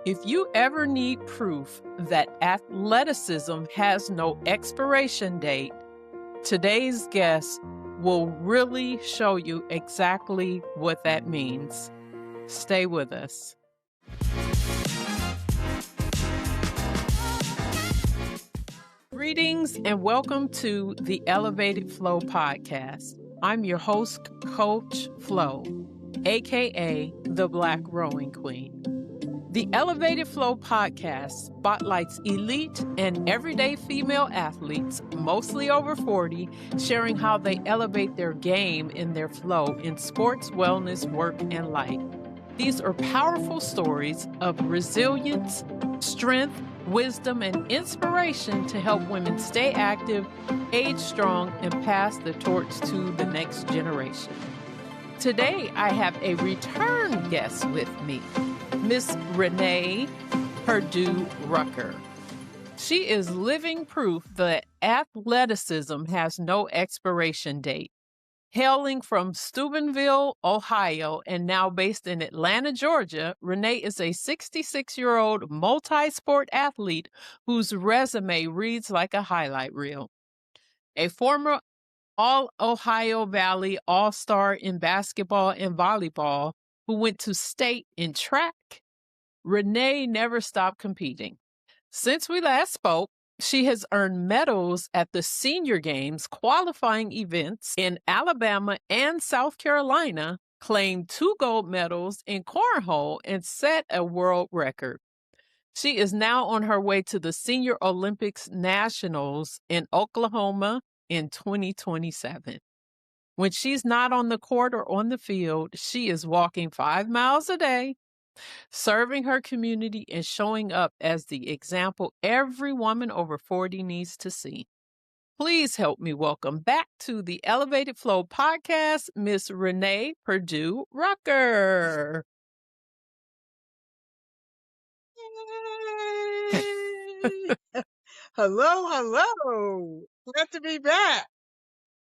If you ever need proof that athleticism has no expiration date, today's guest will really show you exactly what that means. Stay with us. Greetings and welcome to the Elevated Flow podcast. I'm your host, Coach Flo, aka the Black Rowing Queen. The Elevated Flow podcast spotlights elite and everyday female athletes, mostly over 40, sharing how they elevate their game in their flow in sports, wellness, work, and life. These are powerful stories of resilience, strength, wisdom, and inspiration to help women stay active, age strong, and pass the torch to the next generation. Today, I have a return guest with me, Miss Renee Perdue-Rucker. She is living proof that athleticism has no expiration date. Hailing from Steubenville, Ohio, and now based in Atlanta, Georgia, Renee is a 66-year-old multi-sport athlete whose resume reads like a highlight reel. A former All-Ohio Valley All-Star in basketball and volleyball who went to state in track, Renee never stopped competing. Since we last spoke, she has earned medals at the senior games qualifying events in Alabama and South Carolina, claimed 2 gold medals in Cornhole, and set a world record. She is now on her way to the Senior Olympics Nationals in Oklahoma in 2027. When she's not on the court or on the field, she is walking 5 miles a day, serving her community and showing up as the example every woman over 40 needs to see. Please help me welcome back to the Elevated Flow podcast, Miss Renee Perdue-Rucker. Yay! Hello. Glad to be back.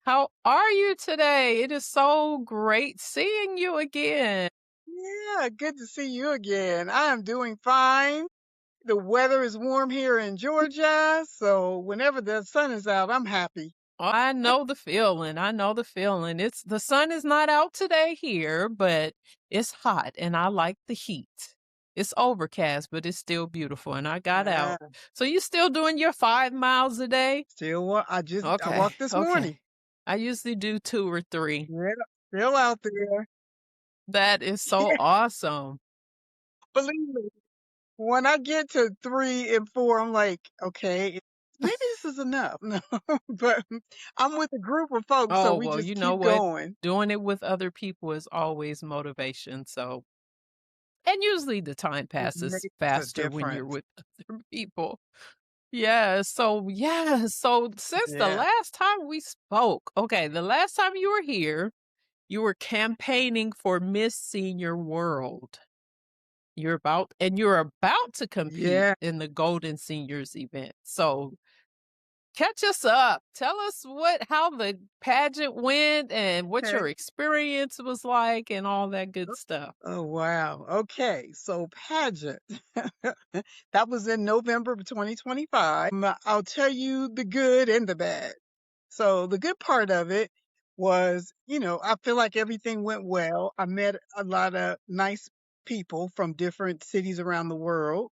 How are you today? It is so great seeing you again. Yeah, good to see you again. I am doing fine. The weather is warm here in Georgia, so whenever the sun is out, I'm happy. I know the feeling. It's the sun is not out today here, but it's hot and I like the heat. It's overcast, but it's still beautiful and I got out. So you still doing your 5 miles a day? Still, I walked this morning. I usually do 2 or 3. Yeah, still out there. That is so awesome. Believe me, when I get to 3 and 4, I'm like, okay, maybe this is enough. No, but I'm with a group of folks, so we just keep going. Doing it with other people is always motivation. So, and usually the time passes faster when you're with other people. Yeah. So since the last time we spoke, the last time you were here, you were campaigning for Miss Senior World. You're about to compete in the Golden Seniors event. So catch us up. Tell us how the pageant went and what your experience was like and all that good stuff. Oh, wow. Okay. So pageant, that was in November of 2025. I'll tell you the good and the bad. So the good part of it was, I feel like everything went well. I met a lot of nice people from different cities around the world.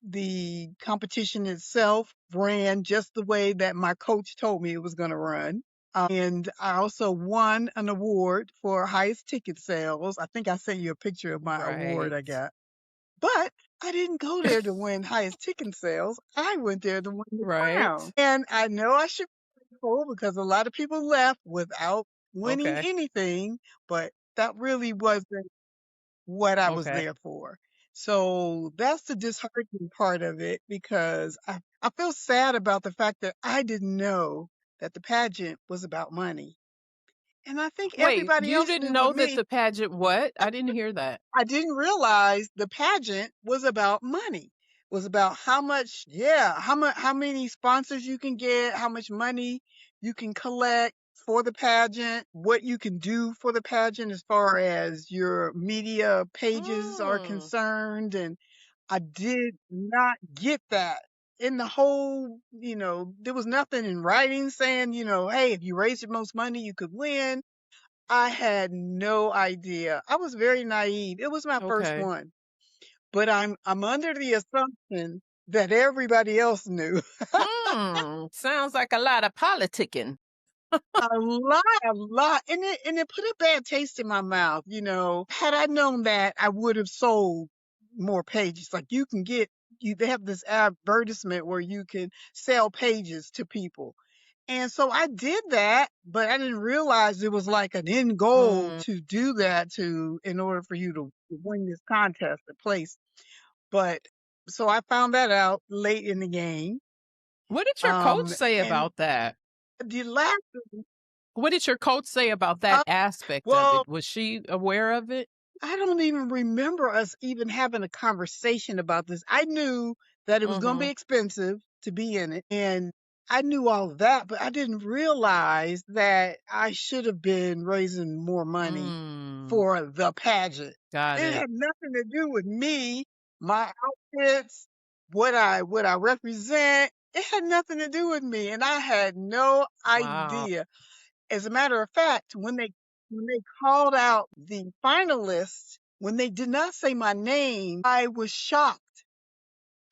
The competition itself ran just the way that my coach told me it was going to run. And I also won an award for highest ticket sales. I think I sent you a picture of my award I got. But I didn't go there to win highest ticket sales. I went there to win the crown. And I know I should be grateful because a lot of people left without winning anything, but that really wasn't what I was there for. So that's the disheartening part of it because I feel sad about the fact that I didn't know that the pageant was about money. And I think everybody else you didn't know that the pageant what? I didn't hear that. I didn't realize the pageant was about money. It was about how many sponsors you can get, how much money you can collect for the pageant, what you can do for the pageant as far as your media pages are concerned. And I did not get that. In the whole, there was nothing in writing saying, hey, if you raise the most money, you could win. I had no idea. I was very naive. It was my first Okay. one, but I'm under the assumption that everybody else knew. Sounds like a lot of politicking. A lot, and it put a bad taste in my mouth. Had I known that, I would have sold more pages. Like they have this advertisement where you can sell pages to people. And so I did that, but I didn't realize it was like an end goal Mm. to do that in order for you to win this contest, the place. But so I found that out late in the game. What did your coach say And about that? the last, What did your coach say about that uh, aspect of well, it? Was she aware of it? I don't even remember us even having a conversation about this. I knew that it was going to be Mm-hmm. expensive to be in it, and I knew all of that, but I didn't realize that I should have been raising more money Mm, for the pageant. got It it. had nothing to do with me, my outfits, what I represent. It had nothing to do with me, and I had no Wow. idea. As a matter of fact, when they called out the finalists, when they did not say my name, I was shocked.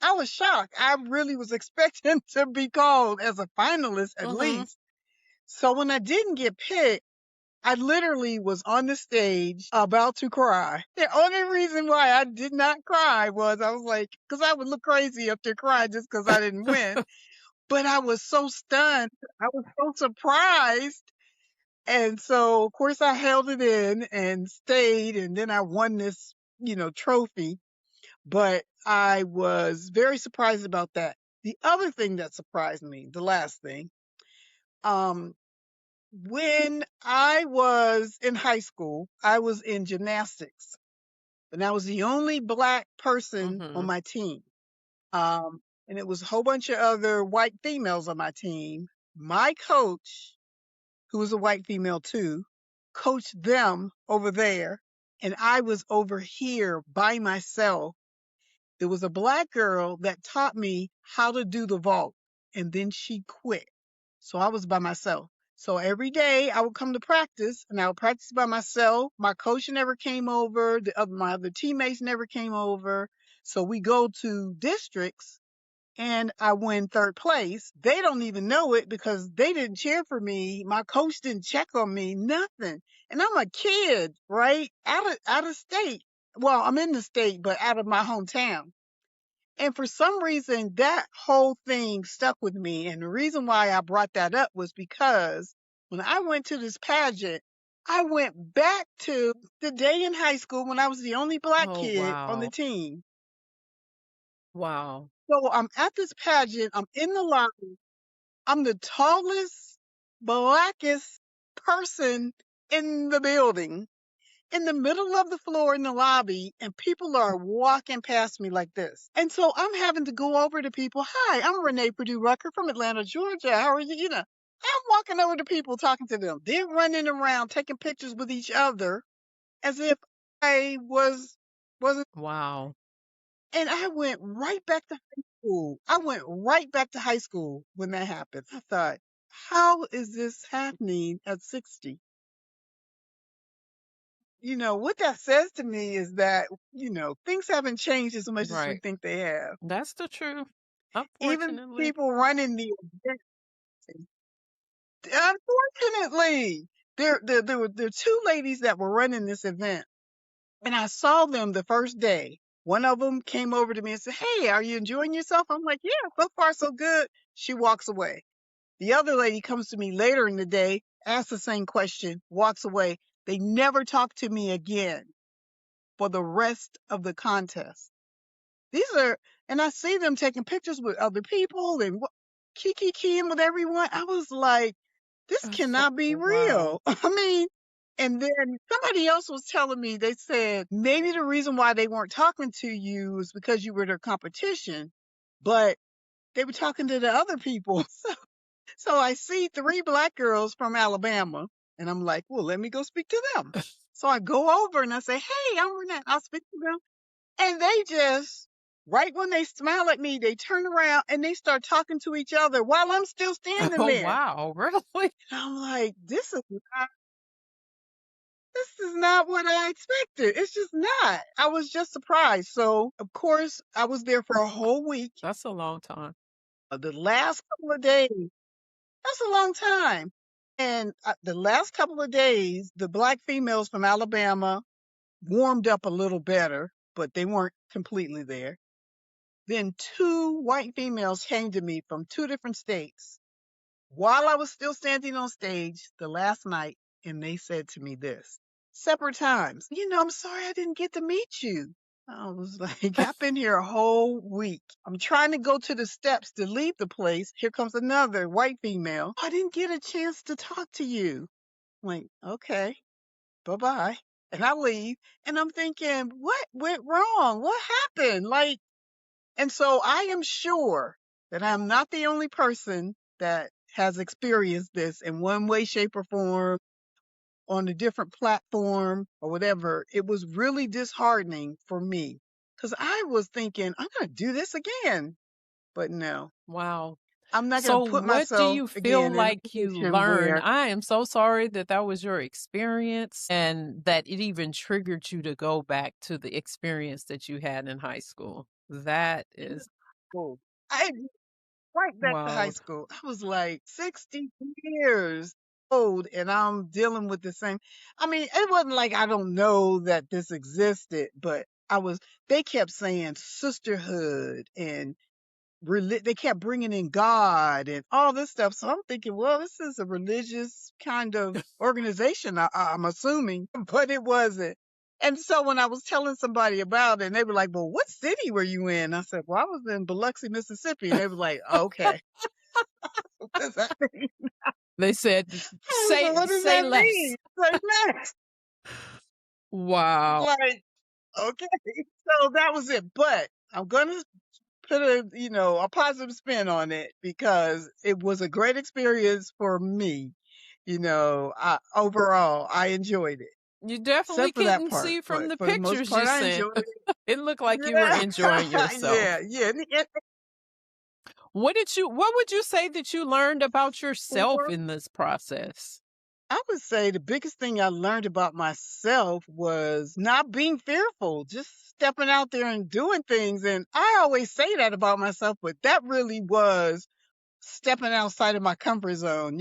I was shocked. I really was expecting to be called as a finalist at Mm-hmm. least. So when I didn't get picked, I literally was on the stage about to cry. The only reason why I did not cry was I was like, because I would look crazy up there crying just because I didn't win. But I was so stunned. I was so surprised. And so, of course, I held it in and stayed, and then I won this, trophy. But I was very surprised about that. The other thing that surprised me, the last thing, um, when I was in high school, I was in gymnastics, and I was the only Black person on Mm-hmm. my team. And it was a whole bunch of other white females on my team. My coach, who was a white female too, coached them over there. And I was over here by myself. There was a Black girl that taught me how to do the vault, and then she quit. So I was by myself. So every day I would come to practice, and I would practice by myself. My coach never came over. My other teammates never came over. So we go to districts, and I win third place. They don't even know it because they didn't cheer for me. My coach didn't check on me, nothing. And I'm a kid, right? Out of state. Well, I'm in the state, but out of my hometown. And for some reason, that whole thing stuck with me. And the reason why I brought that up was because when I went to this pageant, I went back to the day in high school when I was the only Black Oh, kid on the wow. team. Wow. So I'm at this pageant, I'm in the lobby, I'm the tallest, blackest person in the building, in the middle of the floor in the lobby, and people are walking past me like this. And so I'm having to go over to people. Hi, I'm Renee Perdue-Rucker from Atlanta, Georgia. How are you? I'm walking over to people, talking to them. They're running around, taking pictures with each other as if I wasn't. Wow. And I went right back to high school. I went right back to high school when that happened. I thought, how is this happening at 60? What that says to me is that, things haven't changed as much as we Right. think they have. That's the truth. Even Unfortunately. people running the event, unfortunately, there were two ladies that were running this event, and I saw them the first day. One of them came over to me and said, "Hey, are you enjoying yourself?" I'm like, "Yeah, so far so good." She walks away. The other lady comes to me later in the day, asks the same question, walks away. They never talk to me again for the rest of the contest. These are, and I see them taking pictures with other people and kikiing with everyone. I was like, this So, cannot be wow. real. I mean, and then somebody else was telling me, they said maybe the reason why they weren't talking to you is because you were their competition, but they were talking to the other people. So I see three Black girls from Alabama, and I'm like, well, let me go speak to them. So I go over and I say, hey, I'm Renee. I'll speak to them. And they just Right when they smile at me, they turn around and they start talking to each other while I'm still standing Oh, there. wow. Really? And I'm like, this is not what I expected. It's just not. I was just surprised. So, of course, I was there for a whole week. That's a long time. The last couple of days, that's a long time. And the last couple of days, the black females from Alabama warmed up a little better, but they weren't completely there. Then two white females came to me from two different states while I was still standing on stage the last night, and they said to me this separate times, I'm sorry I didn't get to meet you. I was like, I've been here a whole week. I'm trying to go to the steps to leave the place. Here comes another white female. I didn't get a chance to talk to you. I'm like, okay, bye bye. And I leave, and I'm thinking, what went wrong? What happened? Like, and so I am sure that I'm not the only person that has experienced this in one way, shape, or form on a different platform or whatever. It was really disheartening for me because I was thinking, I'm going to do this again. But no, Wow. I'm not going So to put what do myself you feel again in a like you position learned? where I am so sorry that that was your experience and that it even triggered you to go back to the experience that you had in high school. That is I right back to high wild. school. I was like 60 years old and I'm dealing with the same. I mean, it wasn't like I don't know that this existed, but they kept saying sisterhood and they kept bringing in God and all this stuff. So I'm thinking, well, this is a religious kind of organization, I'm assuming, but it wasn't. And so when I was telling somebody about it, and they were like, well, what city were you in? I said, well, I was in Biloxi, Mississippi. And they were like, okay. What does that mean? They said, I was like, what does say that less. mean? Like, next. Wow. Like, okay. So that was it. But I'm going to put a positive spin on it because it was a great experience for me. Overall, I enjoyed it, You definitely except for that couldn't part. see from But the for the most pictures you part, I sent. enjoyed it. It looked like you were Yeah, enjoying yourself. yeah. What would you say that you learned about yourself in this process? I would say the biggest thing I learned about myself was not being fearful, just stepping out there and doing things. And I always say that about myself, but that really was stepping outside of my comfort zone,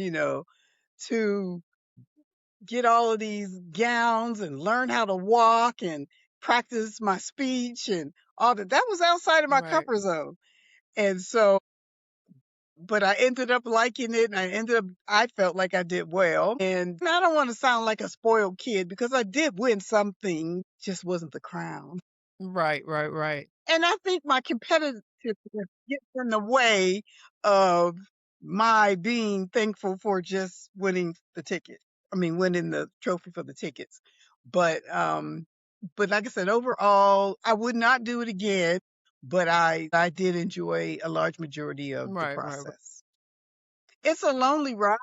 to get all of these gowns and learn how to walk and practice my speech and all that. That was outside of my Right. comfort zone. And so, but I ended up liking it and I felt like I did well. And I don't want to sound like a spoiled kid because I did win something, just wasn't the crown. Right, right, right. And I think my competitiveness gets in the way of my being thankful for just winning the ticket. I mean, winning the trophy for the tickets. But like I said, overall, I would not do it again, but I did enjoy a large majority of the Right, right, right. process. It's a lonely ride.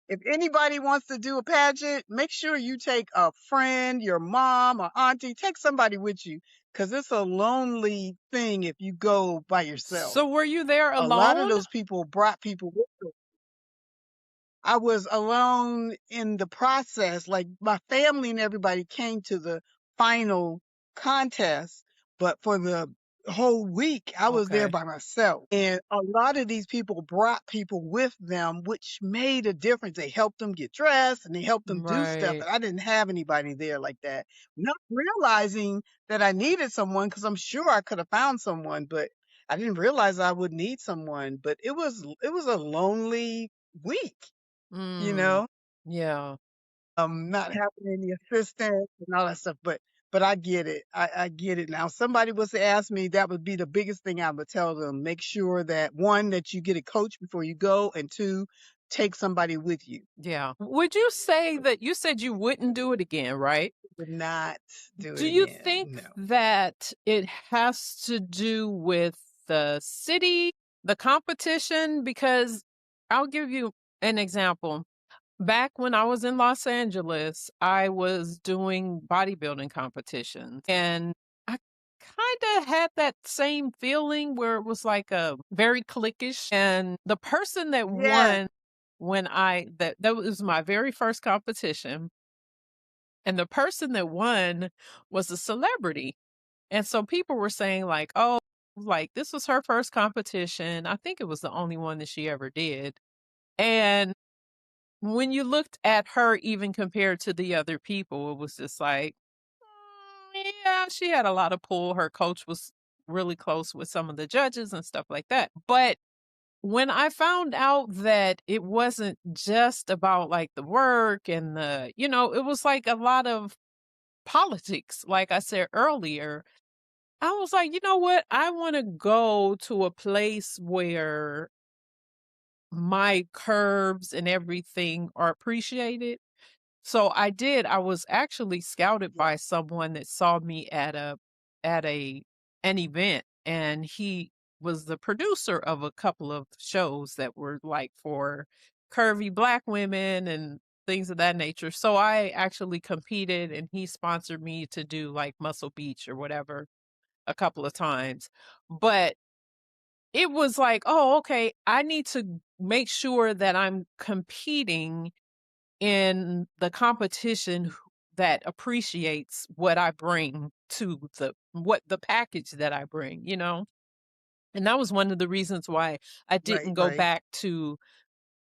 If anybody wants to do a pageant, make sure you take a friend, your mom or auntie, take somebody with you because it's a lonely thing if you go by yourself. So were you there A lot of alone? those people brought people with them. I was alone in the process. Like my family and everybody came to the final contest, but for the whole week, I was there Okay. by myself. And a lot of these people brought people with them, which made a difference. They helped them get dressed and they helped them do stuff. Right. And I didn't have anybody there like that. Not realizing that I needed someone because I'm sure I could have found someone, but I didn't realize I would need someone. But it was a lonely week, you Mm, know, yeah. not having any assistance and all that stuff. But I get it. I get it now. Somebody was to ask me, that would be the biggest thing I would tell them. Make sure that one, that you get a coach before you go, and two, take somebody with you. Yeah. Would you say that you said you wouldn't do it again, right? Would not do it Do you again. think No. that it has to do with the city, the competition? Because I'll give you an example. Back when I was in Los Angeles, I was doing bodybuilding competitions and I kind of had that same feeling where it was like a very cliquish. And the person that Yeah. won when that was my very first competition. And the person that won was a celebrity. And so people were saying like, oh, like this was her first competition. I think it was the only one that she ever did. And when you looked at her, even compared to the other people, it was just like, yeah, she had a lot of pull. Her coach was really close with some of the judges and stuff like that. But when I found out that it wasn't just about like the work and it was like a lot of politics, like I said earlier, I was like, you know what? I want to go to a place where my curves and everything are appreciated. So I did. I was actually scouted Yeah. by someone that saw me at an event, and he was the producer of a couple of shows that were like for curvy Black women and things of that nature. So I actually competed, and he sponsored me to do like Muscle Beach or whatever a couple of times. But it was like, oh, okay, I need to make sure that I'm competing in the competition that appreciates what I bring to the package that I bring, you know? And that was one of the reasons why I Right, didn't go right. back to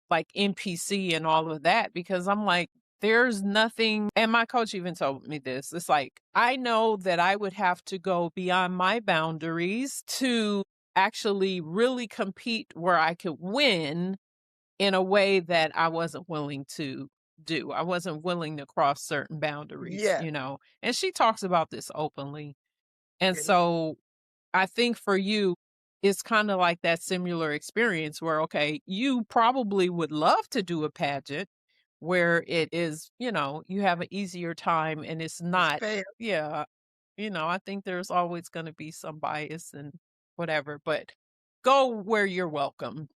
like NPC and all of that, because I'm like, there's nothing. And my coach even told me this. It's like, I know that I would have to go beyond my boundaries to actually really compete where I could win in a way that I wasn't willing to do. I wasn't willing to cross certain boundaries, Yeah. you know. And she talks about this openly. And Yeah. so I think for you, it's kind of like that similar experience where, okay, you probably would love to do a pageant where it is, you have an easier time and it's It's not, fair. yeah, I think there's always going to be some bias and whatever, but go where you're welcome,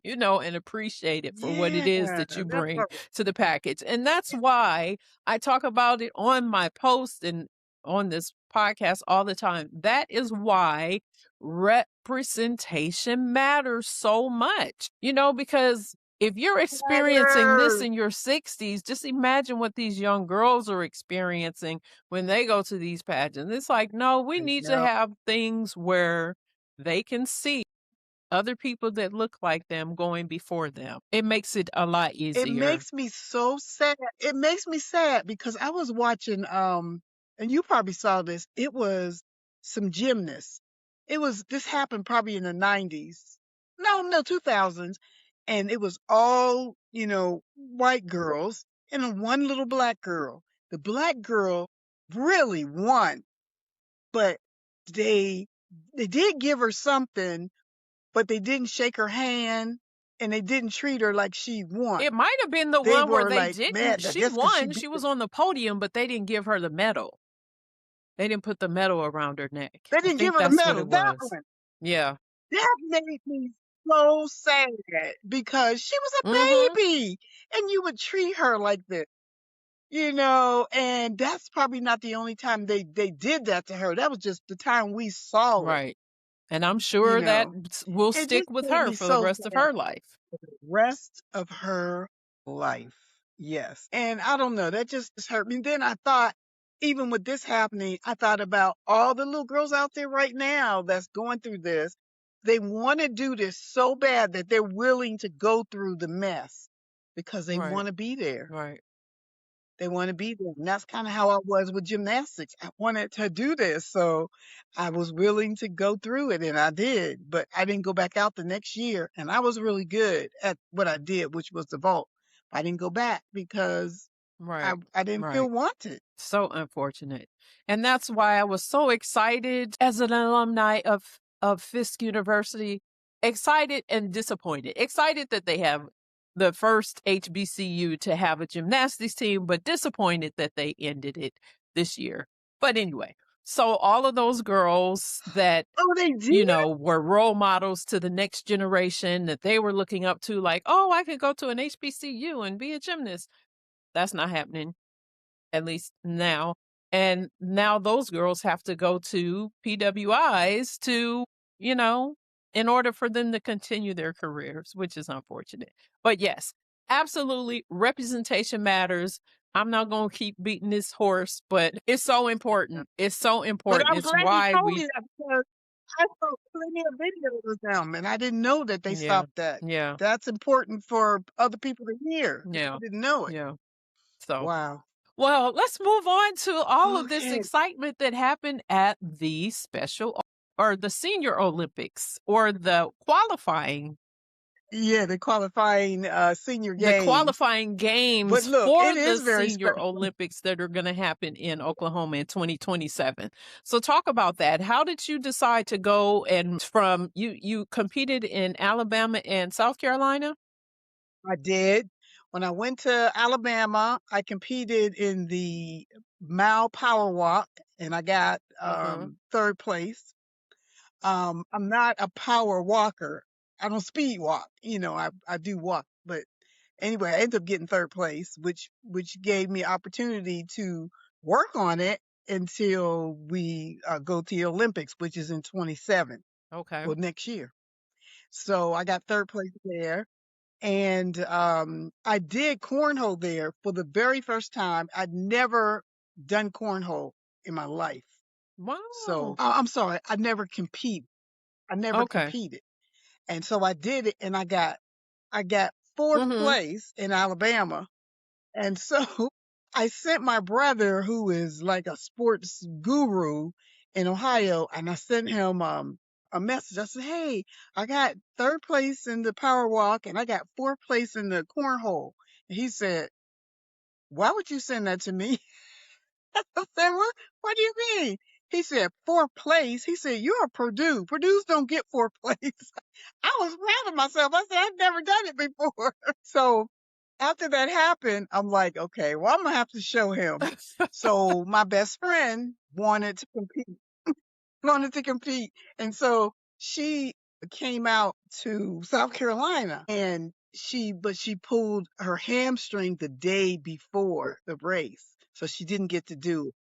and appreciate it for what it is Yeah. that you That's bring right. to the package. And that's why I talk about it on my post and on this podcast all the time. That is why representation matters so much, because if you're experiencing this Matters. in your 60s, just imagine what these young girls are experiencing when they go to these pageants. It's like, no, we I need to know. have things where they can see other people that look like them going before them. It makes it a lot It easier. makes me so sad. It makes me sad because I was watching, and you probably saw this. It was some gymnasts. This happened probably in the 90s. No, 2000s. And it was all, white girls and one little Black girl. The Black girl really won, but they, they did give her something, but they didn't shake her hand and they didn't treat her like she won. It might have been the They one where were they like didn't. mad, I She guess, because she won. beat She them. was on the podium, but they didn't give her the medal. They didn't put the medal around her neck. They I didn't give think her the that's what medal. it That was. one, Yeah. that made me so sad because she was Mm-hmm. a baby and you would treat her like this, and that's probably not the only time they did that to her. That was just the time we saw it, Right. And I'm you sure that know. will It stick just with made her me for the so rest of sad. her life. For the rest of her life. Yes. And I don't know, that just hurt me. Then I thought, even with this happening, I thought about all the little girls out there right now that's going through this. They want to do this so bad that they're willing to go through the mess because they Right. want to be there. Right. They want to be there. And that's kind of how I was with gymnastics. I wanted to do this. So I was willing to go through it and I did, but I didn't go back out the next year. And I was really good at what I did, which was the vault. I didn't go back because I, Right. I didn't feel Right. wanted. So unfortunate. And that's why I was so excited as an alumni of Fisk University. Excited and disappointed. Excited that they have the first HBCU to have a gymnastics team, but disappointed that they ended it this year. But anyway, so all of those girls that Oh, they did? were role models to the next generation that they were looking up to, like, oh, I could go to an HBCU and be a gymnast. That's not happening, at least now. And now those girls have to go to PWIs to, in order for them to continue their careers, which is unfortunate. But yes, absolutely, representation matters. I'm not going to keep beating this horse, but it's so important. It's so But important. I'm It's glad you why told me we, that because I saw plenty of videos of them, and I didn't know that they yeah, stopped that. yeah, That's important for other people to hear. I yeah, didn't know it. yeah. So, Wow. well, let's move on to all of this Okay. excitement that happened at the or the Senior Olympics or the qualifying. Yeah, the qualifying senior The games. qualifying But games look, for it the is very Senior special. Olympics that are going to happen in Oklahoma in 2027. So talk about that. How did you decide to go and from you competed in Alabama and South Carolina? I did. When I went to Alabama, I competed in the mile power walk, and I got Mm-hmm. third place. I'm not a power walker. I don't speed walk. I do walk, but anyway, I ended up getting third place, which gave me opportunity to work on it until we go to the Olympics, which is in 27, Okay. well, next year. So I got third place there. And I did cornhole there for the very first time. I'd never done cornhole in my life. So Wow. I'm sorry, I never compete. I never Okay. competed. And so I did it, and I got fourth Mm-hmm. place in Alabama. And so I sent my brother, who is like a sports guru in Ohio, and I sent him a message. I said, "Hey, I got third place in the power walk, and I got fourth place in the cornhole." And he said, "Why would you send that to me?" I said, "What do you mean?" He said, "Fourth place." He said, "You're a Purdue. Purdue's don't get fourth place." I was proud of myself. I said, "I've never done it before." So after that happened, I'm like, okay, well, I'm gonna have to show him. So my best friend wanted to compete. And so she came out to South Carolina, and she pulled her hamstring the day before the race. So she didn't get to do it.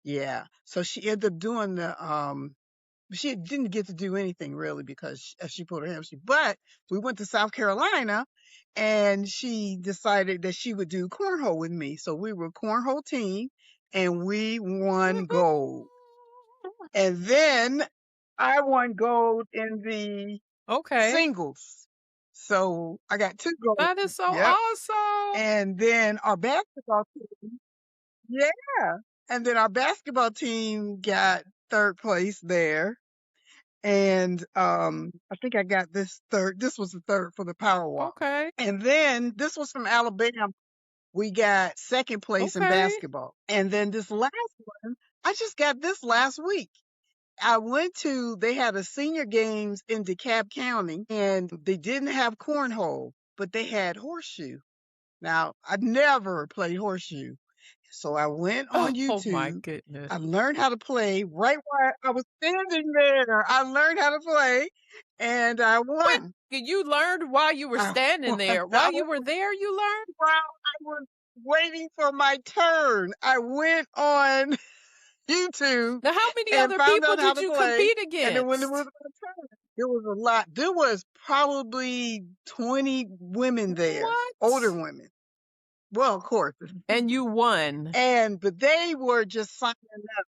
Yeah. So she ended up doing she didn't get to do anything really because she pulled her hamstring. But we went to South Carolina, and she decided that she would do cornhole with me. So we were a cornhole team, and we won gold. And then I won gold in the Okay. singles. So I got two gold. That is so Yep. awesome. And then our basketball team, yeah. And then our basketball team got third place there. And I think I got this third. This was the third for the power walk. Okay. And then this was from Alabama. We got second place in Okay. basketball. And then this last one, I just got this last week. They had a senior games in DeKalb County, and they didn't have cornhole, but they had horseshoe. Now, I'd never played horseshoe. So I went on Oh my YouTube. goodness. I learned how to play right while I was standing there. I learned how to play, and I Wait, won. you learned while you were I standing won. there. While you were there, you learned? While I was waiting for my turn, I went on YouTube Now, how many and other found people out how did to you play. compete And then when it was against? my turn, there was a lot. There was probably 20 women there, older What? women. Well, of course. And you won. But they were just signing up,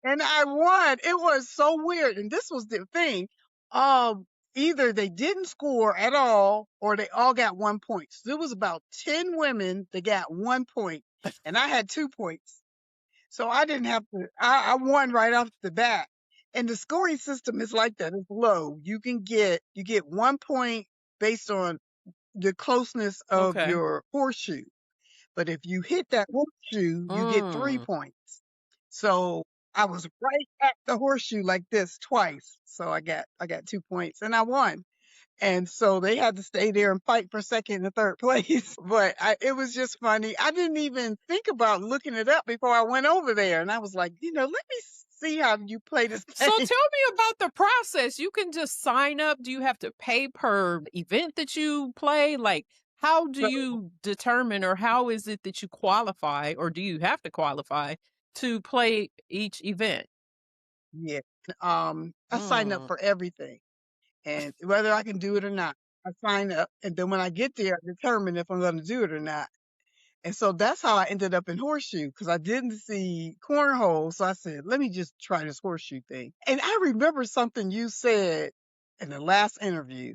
and I won. It was so weird. And this was the thing. Um, Either they didn't score at all, or they all got 1 point. So there was about 10 women that got 1 point, and I had 2 points. So I didn't have to. I won right off the bat. And the scoring system is like that. It's low. You get 1 point based on the closeness of Okay. your horseshoe. But if you hit that horseshoe, you get 3 points. So I was right at the horseshoe like this twice. So I got 2 points, and I won. And so they had to stay there and fight for second and third place. But it was just funny. I didn't even think about looking it up before I went over there. And I was like, let me see how you play this So tell game. me about the process. You can just sign up. Do you have to pay per event that you play? Like, how do So you determine or how is it that you qualify or do you have to qualify to play each event? Yeah. I signed up for everything, and whether I can do it or not, I sign up, and then when I get there, I determine if I'm going to do it or not. And so that's how I ended up in horseshoe, because I didn't see cornhole. So I said, let me just try this horseshoe thing. And I remember something you said in the last interview.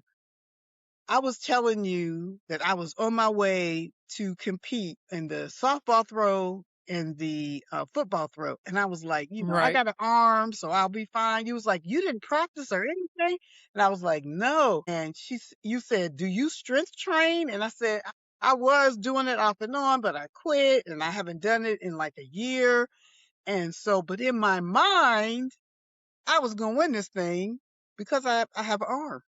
I was telling you that I was on my way to compete in the softball throw and the football throw. And I was like, I Right. got an arm, so I'll be fine. You was like, you didn't practice or anything? And I was like, no. And you said, do you strength train? And I said, I was doing it off and on, but I quit and I haven't done it in like a year. And so, but in my mind, I was going to win this thing because I have an arm.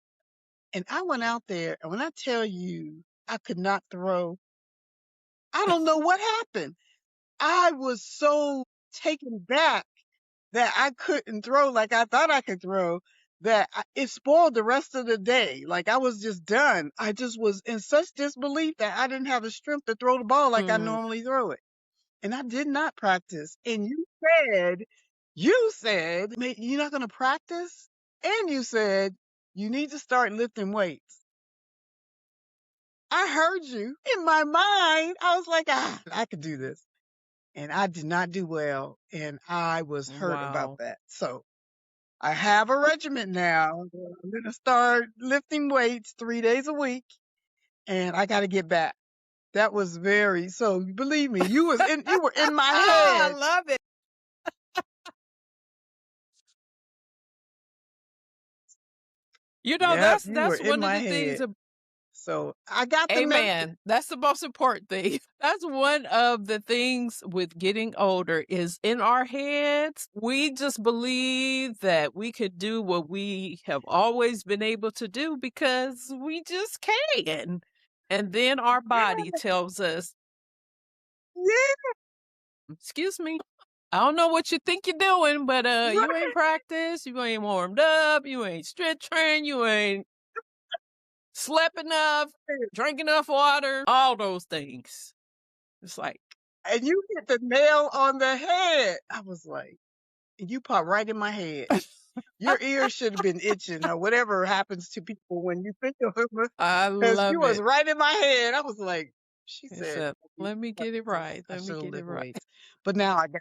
And I went out there, and when I tell you I could not throw, I don't know what happened. I was so taken back that I couldn't throw like I thought I could throw, that it spoiled the rest of the day. Like, I was just done. I just was in such disbelief that I didn't have the strength to throw the ball like I normally throw it. And I did not practice. And you said, you're not going to practice? And you said, you need to start lifting weights. I heard you. In my mind, I was like, I could do this. And I did not do well. And I was hurt about that. So I have a regimen now. I'm going to start lifting weights 3 days a week. And I got to get back. That was so believe me, you were in my head. I love it. Yep, that's you were in one of my the things. head. So I got the Amen. That's the most important thing. That's one of the things with getting older is in our heads. We just believe that we could do what we have always been able to do because we just can. And then our body tells us, excuse me, I don't know what you think you're doing, but you ain't practiced, you ain't warmed up, you ain't strength trained, you ain't slept enough, drank enough water, all those things. It's like, and you hit the nail on the head. I was like, and you popped right in my head. Your ears should have been itching or whatever happens to people when you think of them. I Because you love was it. right in my head. I was like, she It said, said, let me get it right. I Let me should get it lift right. weights. But now I got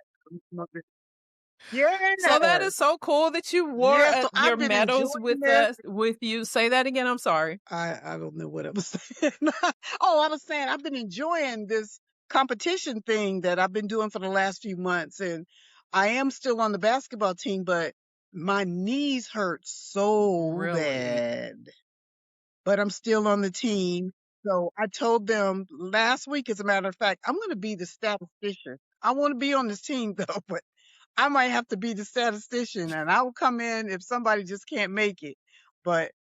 yeah. So that is so cool that you wore Yeah, so your I've been medals enjoying with this. with you. Say that again. I'm sorry. I don't know what I was saying. Oh, I was saying I've been enjoying this competition thing that I've been doing for the last few months. And I am still on the basketball team, but my knees hurt so Really? bad. But I'm still on the team. So I told them last week, as a matter of fact, I'm going to be the statistician. I want to be on this team though, but I might have to be the statistician, and I will come in if somebody just can't make it. But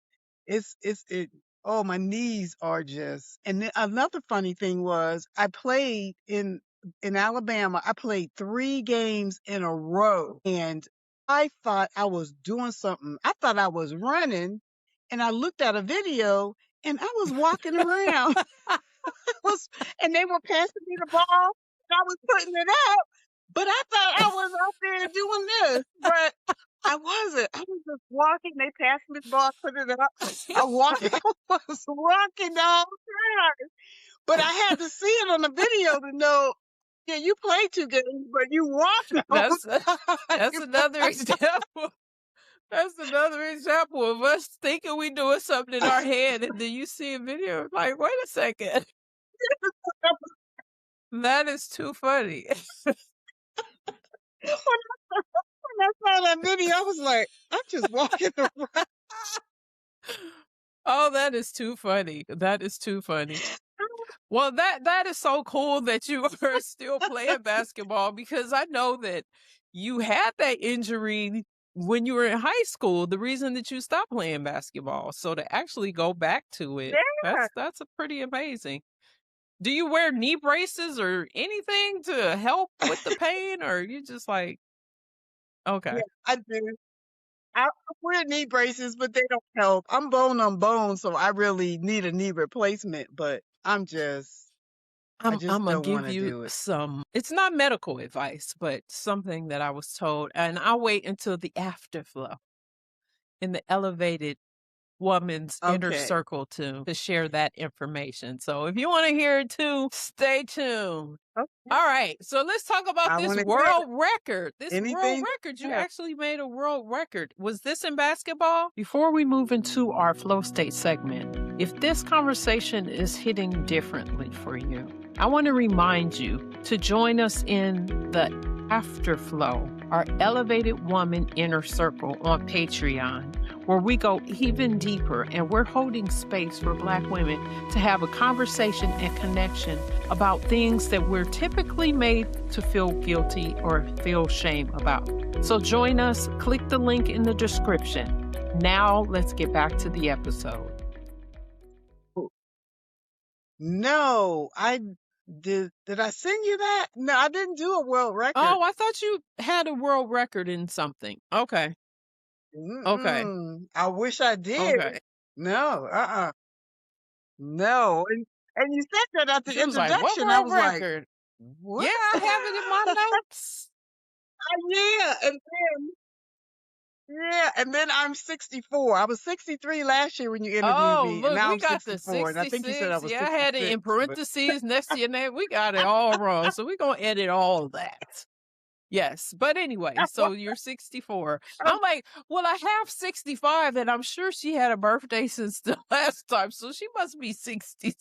it oh, my knees are just. And then another funny thing was I played in Alabama. I played 3 games in a row, and I thought I was doing something. I thought I was running, and I looked at a video and I was walking around. And they were passing me the ball and I was putting it out, but I thought I was out there doing this, but I wasn't. I was just walking. They passed me the ball, I put it up. I walked. I was walking the whole time, but I had to see it on the video to know. Yeah, you played 2 games, but you walked the whole That's time. another example. That's another example of us thinking we doing something in our head, and then you see a video like, wait a second, that is too funny. When I saw that video, I was like, I'm just walking around. Oh, that is too funny. That is too funny. Well, that is so cool that you are still playing basketball, because I know that you had that injury when you were in high school, the reason that you stopped playing basketball. So to actually go back to it, Yeah. that's a pretty amazing. Do you wear knee braces or anything to help with the pain, or you just like, okay. Yeah, I do. I wear knee braces, but they don't help. I'm bone on bone, so I really need a knee replacement, but I'm just I I'm just gonna don't want give to you do it. some, it's not medical advice, but something that I was told, and I'll wait until the afterflow in the elevated woman's inner Okay. circle to share that information. So if you want to hear it too, stay tuned. Okay. All right, so let's talk about I this want to hear world record. This world anything. record, you Yeah. actually made a world record. Was this in basketball? Before we move into our flow state segment, if this conversation is hitting differently for you, I want to remind you to join us in the After-Flo, our Elevated Woman Inner Circle on Patreon, where we go even deeper and we're holding space for Black women to have a conversation and connection about things that we're typically made to feel guilty or feel shame about. So join us, click the link in the description. Now let's get back to the episode. No, I did. Did I send you that? No, I didn't do a world record. Oh, I thought you had a world record in something. Okay. Okay. I wish I did. Okay. No, no. And you said that at the She was like, what introduction. I world was like, record? what? Yeah, I have it in my notes. Yeah, and then I'm 64. I was 63 last year when you interviewed Oh, me, and look, now we I'm got the 64. And I think you said I 66. was Yeah, I had it in 66, but parentheses next to your name. We got it all wrong. So we're going to edit all of that. Yes. But anyway, so you're 64. I'm like, well, I have 65, and I'm sure she had a birthday since the last time. So she must be 66.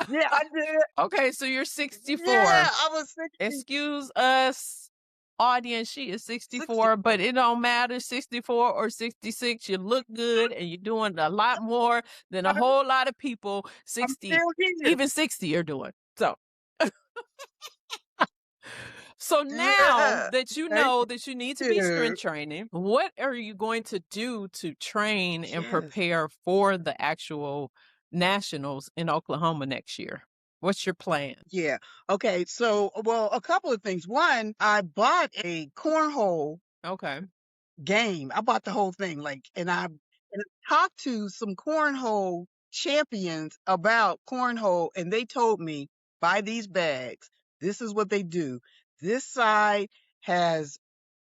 yeah, I did. Okay, so you're 64. Yeah, I was 60. Excuse us, audience. She is 64, 60. but it don't matter 64 or 66. You look good and you're doing a lot more than a whole lot of people I'm 60, still here. even 60 are doing. So now Yeah. that you Thank know that you need to be you. strength training, what are you going to do to train and Yes. prepare for the actual nationals in Oklahoma next year? What's your plan? Yeah. Okay. So, well, a couple of things. One, I bought a cornhole Okay. game. I bought the whole thing, and I talked to some cornhole champions about cornhole, and they told me, buy these bags. This is what they do. This side has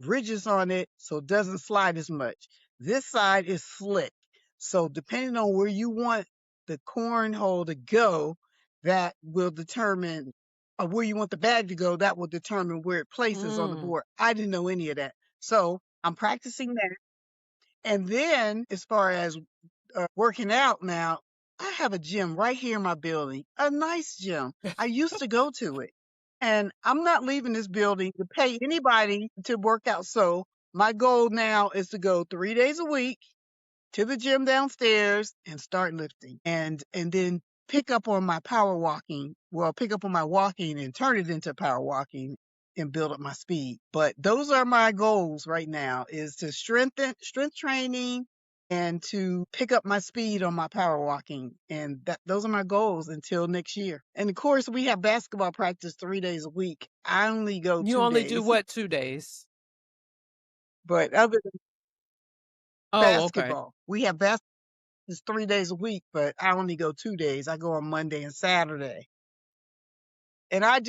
ridges on it, so it doesn't slide as much. This side is slick. So depending on where you want the cornhole to go, that will determine, or where you want the bag to go, that will determine where it places on the board. I didn't know any of that. So I'm practicing that. And then as far as working out now, I have a gym right here in my building, a nice gym. I used to go to it. And I'm not leaving this building to pay anybody to work out. So my goal now is to go 3 days a week to the gym downstairs and start lifting, and then pick up on my power walking. Well, pick up on my walking and turn it into power walking and build up my speed. But those are my goals right now, is to strength training and to pick up my speed on my power walking. And those are my goals until next year. And of course, we have basketball practice 3 days a week. I only go 2 You only days. do what, 2 days? But other than Oh, okay. basketball, we have basketball. It's 3 days a week, but I only go 2 days. I go on Monday and Saturday. And I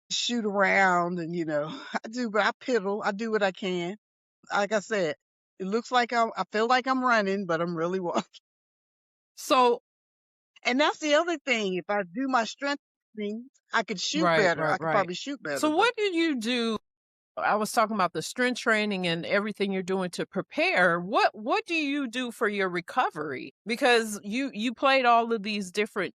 shoot around and, I piddle. I do what I can. Like I said, it looks like I feel like I'm running, but I'm really walking. So, And that's the other thing. If I do my strength thing, I could shoot better. I could probably shoot better. So what did you do? I was talking about the strength training and everything you're doing to prepare. What do you do for your recovery? Because you did all of these different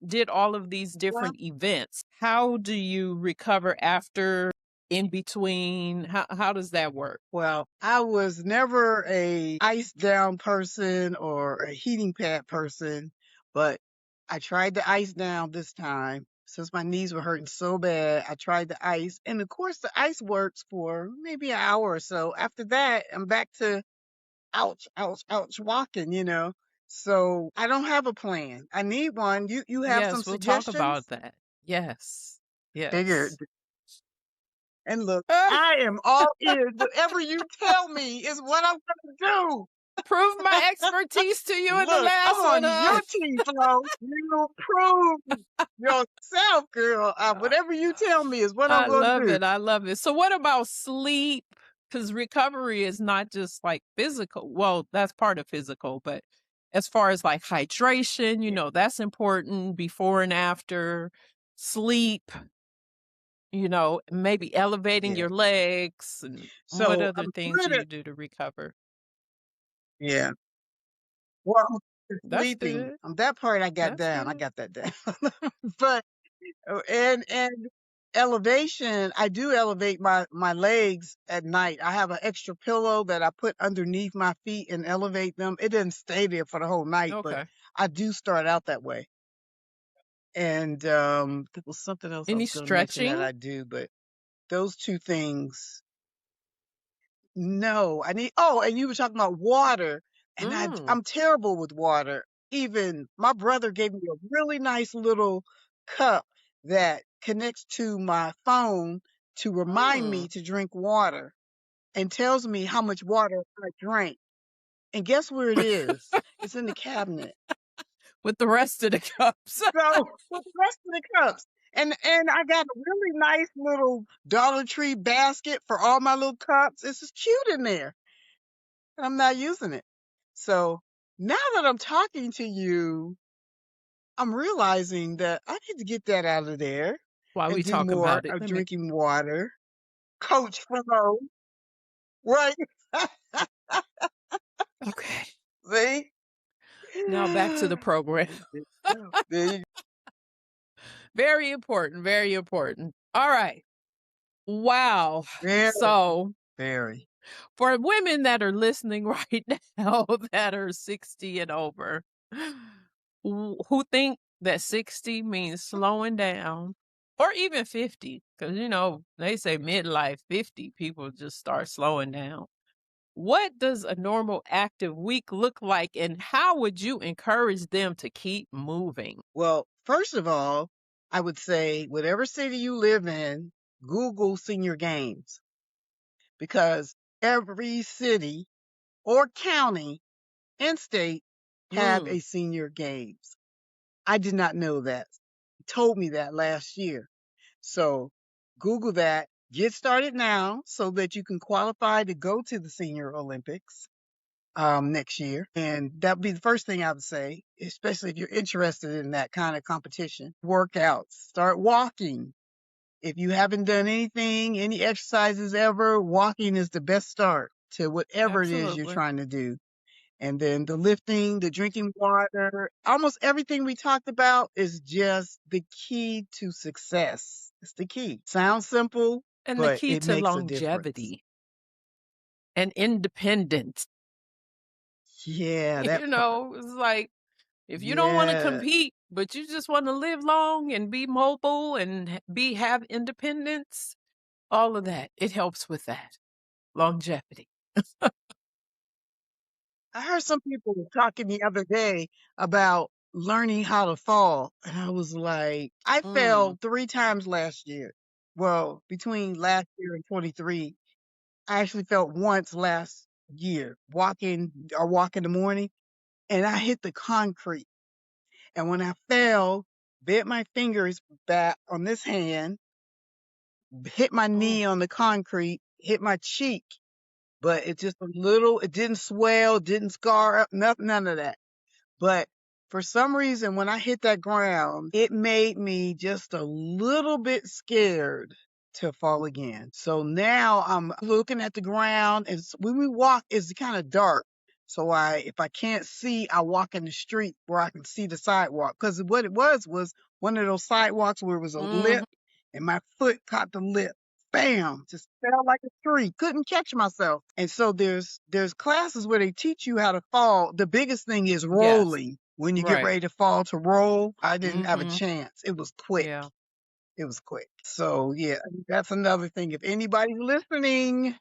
events. How do you recover after, in between? How does that work? Well, I was never a ice down person or a heating pad person, but I tried the ice down this time. Since my knees were hurting so bad, I tried the ice. And of course, the ice works for maybe an hour or so. After that, I'm back to ouch, ouch, ouch walking. So I don't have a plan. I need one. You have some Yes, we'll suggestions? talk about that. Yes. Figured. Yes. And look, I am all ears. Whatever you tell me is what I'm going to do. prove my expertise to you in the Look, I'm last one, on your team, Flo. You prove yourself, girl. Whatever you tell me is what I'm I going to love do. it. I love it. So what about sleep? Because recovery is not just like physical. Well, that's part of physical, but as far as like hydration, that's important before and after. Sleep, maybe elevating Yeah. your legs, and what So other I'm things do good at, you do to recover? yeah. Well, That's sleeping. good. That part I got That's down. I good. got that down. But and elevation, I do elevate my legs at night. I have an extra pillow that I put underneath my feet and elevate them. It didn't stay there for the whole night, but Okay. I do start out that way. And there was something else I Any was going to mention that stretching? I do, but those two things. No, I need. Oh, and you were talking about water, and Mm. I'm terrible with water. Even my brother gave me a really nice little cup that connects to my phone to remind me Mm. to drink water and tells me how much water I drank. And guess where it is? It's in the cabinet. With the rest of the cups. So with the rest of the cups. And I got a really nice little Dollar Tree basket for all my little cups. It's just cute in there. And I'm not using it. So now that I'm talking to you, I'm realizing that I need to get that out of there While and we do talk more about it, of let me drinking water. Coach Flo, right? okay. See? Now back to the program. There you Very important, very important. All right. Wow. Very, So, very. for women that are listening right now that are 60 and over, who think that 60 means slowing down, or even 50, because, they say midlife 50, people just start slowing down. What does a normal active week look like, and how would you encourage them to keep moving? Well, first of all, I would say whatever city you live in, Google senior games because every city or county and state have Mm, a senior games. I did not know that. He told me that last year. So Google that. Get started now so that you can qualify to go to the Senior Olympics next year. And that would be the first thing I would say, especially if you're interested in that kind of competition. Workouts, start walking. If you haven't done anything, any exercises ever, walking is the best start to whatever it is you're absolutely. trying to do. And then the lifting, the drinking water, almost everything we talked about is just the key to success. It's the key. Sounds simple, And the but key it to makes a difference. longevity and independence. Yeah, that part. It's like, if you don't want to Yeah. compete, but you just want to live long and be mobile and have independence, all of that, it helps with that longevity. I heard some people talking the other day about learning how to fall. And I was like, I Mm. fell 3 times last year. Well, between last year and 23, I actually fell once last year, walk in the morning, and I hit the concrete. And when I fell, bent my fingers back on this hand, hit my knee Oh. on the concrete, hit my cheek, but it just a little, it didn't swell, didn't scar up, nothing, none of that. But for some reason, when I hit that ground, it made me just a little bit scared to fall again. So now I'm looking at the ground, and when we walk, it's kind of dark. So if I can't see, I walk in the street where I can see the sidewalk. Because what it was one of those sidewalks where it was a Hmm. lip, and my foot caught the lip. Bam! Just fell like a tree. Couldn't catch myself. And so there's classes where they teach you how to fall. The biggest thing is Yes. rolling. When you get Right. ready to fall to roll, I didn't have a Hmm. chance. It was quick. Yeah. It was quick. So yeah, that's another thing. If anybody's listening,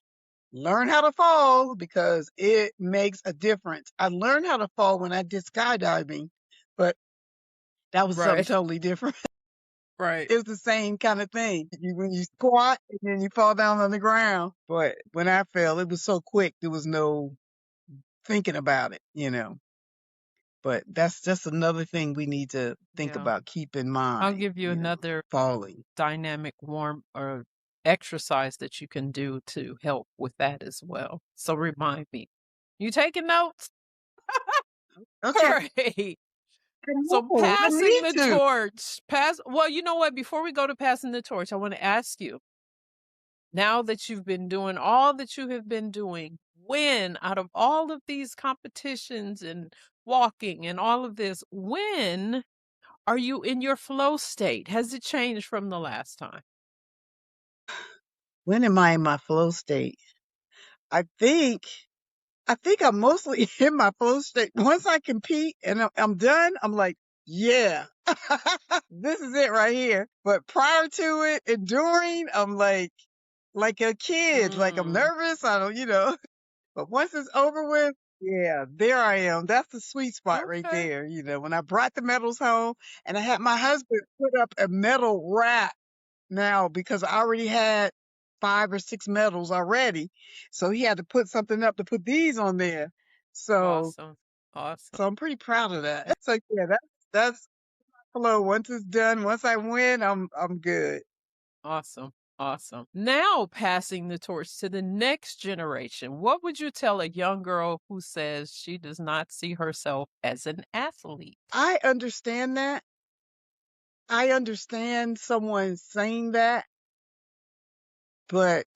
learn how to fall because it makes a difference. I learned how to fall when I did skydiving, but that was something Right. totally different. Right. It's the same kind of thing. When you squat and then you fall down on the ground. But when I fell, it was so quick. There was no thinking about it, But that's just another thing we need to think Yeah. about, keep in I'll mind, give you another falling. dynamic warm or exercise that you can do to help with that as well. So remind me. You taking notes? Okay. Great. So No, I passing need the to. torch. Well, you know what? Before we go to passing the torch, I want to ask you, now that you've been doing all that you have been doing, when out of all of these competitions and walking and all of this, when are you in your flow state? Has it changed from the last time? When am I in my flow state? I think I think I'm mostly in my flow state. Once I compete and I'm done, I'm like, yeah, this is it right here. But prior to it and during, I'm like a kid, like I'm nervous. I don't. But once it's over with, yeah, there I am. That's the sweet spot right Okay. there. When I brought the medals home and I had my husband put up a medal rack now because I already had 5 or 6 medals already. So he had to put something up to put these on there. So Awesome. Awesome. so I'm pretty proud of that. So yeah, that's flow. Once it's done, once I win, I'm good. Awesome. Awesome. Now, passing the torch to the next generation, what would you tell a young girl who says she does not see herself as an athlete? I understand that. I understand someone saying that, but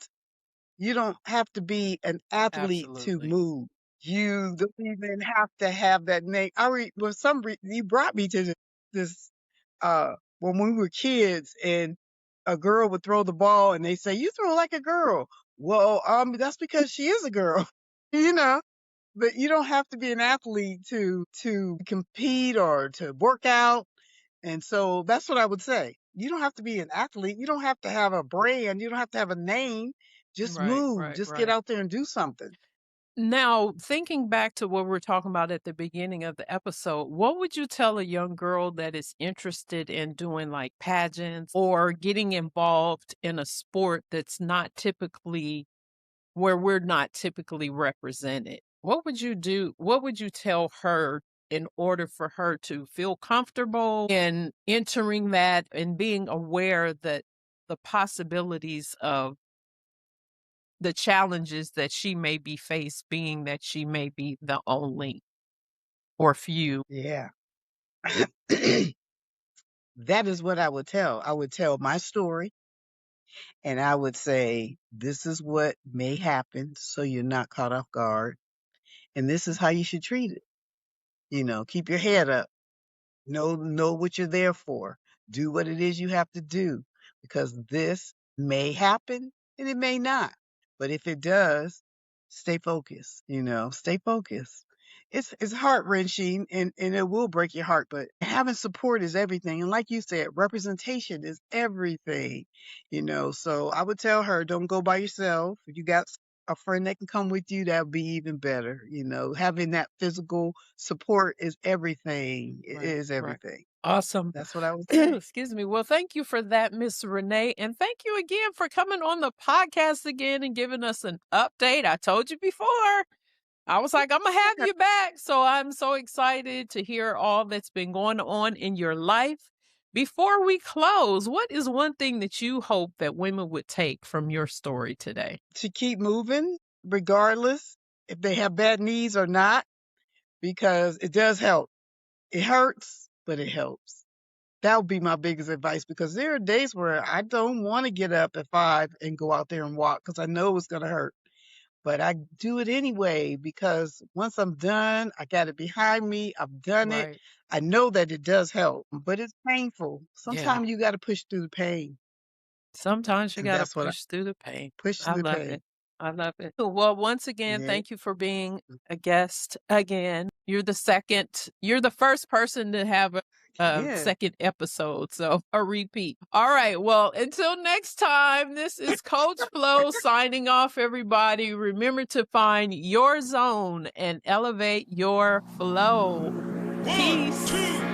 you don't have to be an athlete to Absolutely. move. You don't even have to have that name. For some reason, you brought me to this, when we were kids and a girl would throw the ball and they say, you throw like a girl. Well, that's because she is a girl, you know, but you don't have to be an athlete to compete or to work out. And so that's what I would say. You don't have to be an athlete. You don't have to have a brand. You don't have to have a name. Just Right, move. right, Just get right. out there and do something. Now, thinking back to what we were talking about at the beginning of the episode, what would you tell a young girl that is interested in doing like pageants or getting involved in a sport that's not typically where we're not typically represented? What would you do? What would you tell her in order for her to feel comfortable in entering that and being aware that the possibilities of the challenges that she may be faced, being that she may be the only or few? Yeah. That is what I would tell. I would tell my story and I would say, this is what may happen so you're not caught off guard. And this is how you should treat it. Keep your head up. Know what you're there for. Do what it is you have to do because this may happen and it may not. But if it does, stay focused, stay focused. It's heart wrenching and it will break your heart, but having support is everything. And like you said, representation is everything. So I would tell her, don't go by yourself. If you got a friend that can come with you, that would be even better. Having that physical support is everything. It Right, is right. everything. Awesome. That's what I would say. Excuse me. Well, thank you for that, Miss Renee. And thank you again for coming on the podcast again and giving us an update. I told you before. I was like, I'm going to have you back. So I'm so excited to hear all that's been going on in your life. Before we close, what is one thing that you hope that women would take from your story today? To keep moving, regardless if they have bad knees or not, because it does help. It hurts, but it helps. That would be my biggest advice because there are days where I don't want to get up at 5 and go out there and walk because I know it's going to hurt. But I do it anyway because once I'm done, I got it behind me. I've done it. Right. I know that it does help, but it's painful. Yeah. Sometimes you got to push through the pain. Sometimes you And got to that's what I push through the pain. push I through the love pain. it. I love it. Well, once again, Yeah. thank you for being a guest again. You're the first person to have a Yeah. second episode, so a repeat. All right. Well, until next time, this is Coach Flo signing off, everybody. Remember to find your zone and elevate your flow. Peace. 1, 2,